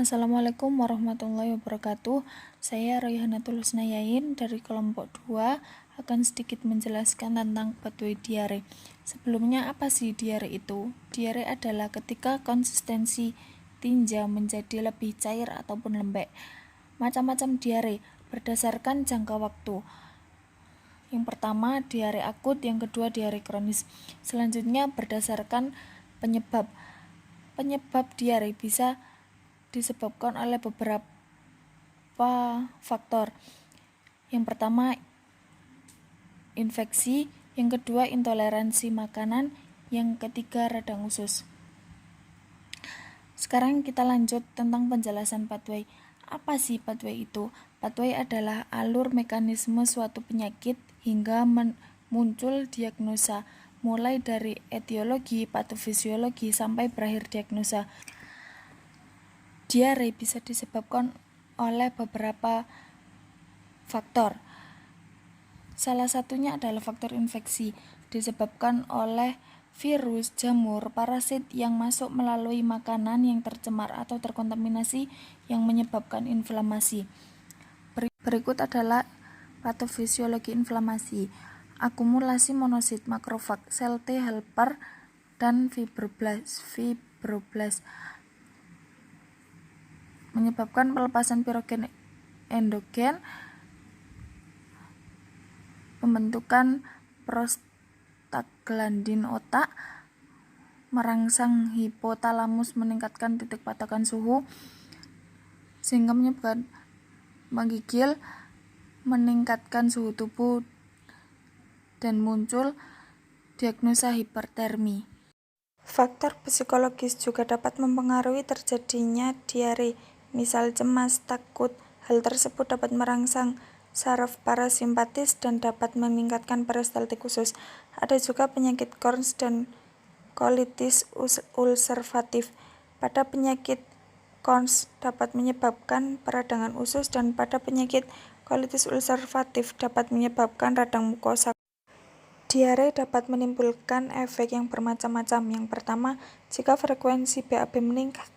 Assalamualaikum warahmatullahi wabarakatuh. Saya Rayhanatul Husnayain dari kelompok 2 akan sedikit menjelaskan tentang pathway diare. Sebelumnya, apa sih diare itu? Diare adalah ketika konsistensi tinja menjadi lebih cair ataupun lembek. Macam-macam diare berdasarkan jangka waktu. Yang pertama, diare akut, yang kedua diare kronis. Selanjutnya berdasarkan penyebab. Penyebab diare bisa disebabkan oleh beberapa faktor. Yang pertama, infeksi, yang kedua intoleransi makanan, yang ketiga radang usus. Sekarang kita lanjut tentang penjelasan pathway. Apa sih pathway itu? Pathway adalah alur mekanisme suatu penyakit hingga muncul diagnosa, mulai dari etiologi, patofisiologi sampai berakhir diagnosa. Diare bisa disebabkan oleh beberapa faktor. Salah satunya adalah faktor infeksi, disebabkan oleh virus, jamur, parasit yang masuk melalui makanan yang tercemar atau terkontaminasi yang menyebabkan inflamasi. Berikut adalah patofisiologi inflamasi. Akumulasi monosit, makrofag, sel T helper, dan fibroblast menyebabkan pelepasan pirogen endogen, pembentukan prostaglandin otak, merangsang hipotalamus meningkatkan titik patokan suhu sehingga menyebabkan menggigil, meningkatkan suhu tubuh, dan muncul diagnosa hipertermi. Faktor psikologis juga dapat mempengaruhi terjadinya diare. Misal cemas, takut. Hal tersebut dapat merangsang saraf parasimpatis dan dapat meningkatkan peristaltik usus. Ada juga penyakit Crohn dan colitis ulseratif. Pada penyakit Crohn dapat menyebabkan peradangan usus dan pada penyakit colitis ulseratif dapat menyebabkan radang mukosa. Diare dapat menimbulkan efek yang bermacam-macam. Yang pertama, jika frekuensi BAB meningkat,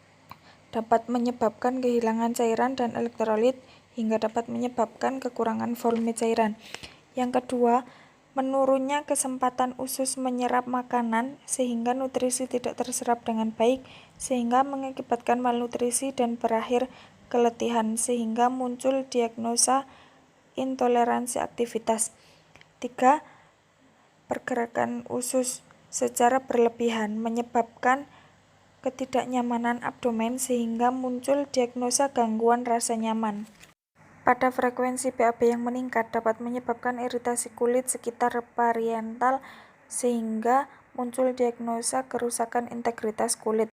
dapat menyebabkan kehilangan cairan dan elektrolit hingga dapat menyebabkan kekurangan volume cairan. Yang kedua, menurunnya kesempatan usus menyerap makanan sehingga nutrisi tidak terserap dengan baik sehingga mengakibatkan malnutrisi dan berakhir keletihan sehingga muncul diagnosa intoleransi aktivitas. 3. Pergerakan usus secara berlebihan menyebabkan ketidaknyamanan abdomen sehingga muncul diagnosa gangguan rasa nyaman. Pada frekuensi BAB yang meningkat dapat menyebabkan iritasi kulit sekitar parietal sehingga muncul diagnosa kerusakan integritas kulit.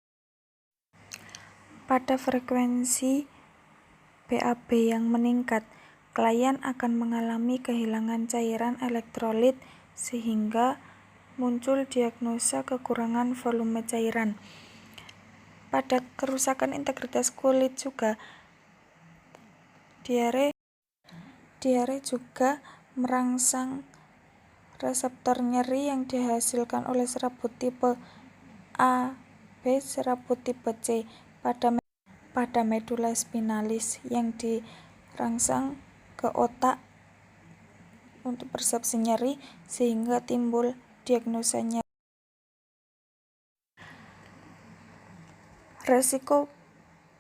Pada frekuensi BAB yang meningkat, klien akan mengalami kehilangan cairan elektrolit sehingga muncul diagnosa kekurangan volume cairan. Pada kerusakan integritas kulit juga, diare juga merangsang reseptor nyeri yang dihasilkan oleh serabut tipe A, B, serabut tipe C pada medula spinalis yang dirangsang ke otak untuk persepsi nyeri sehingga timbul diagnosa nyeri. Resiko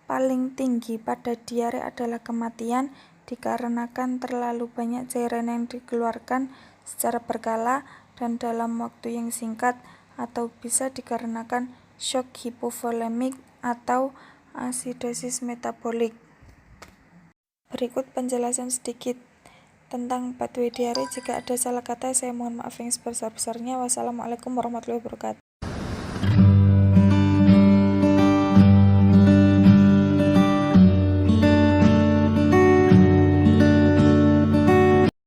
paling tinggi pada diare adalah kematian dikarenakan terlalu banyak cairan yang dikeluarkan secara berkala dan dalam waktu yang singkat atau bisa dikarenakan shock hipovolemik atau asidosis metabolik. Berikut penjelasan sedikit tentang pathway diare. Jika ada salah kata, saya mohon maaf yang sebesar-besarnya. Wassalamualaikum warahmatullahi wabarakatuh.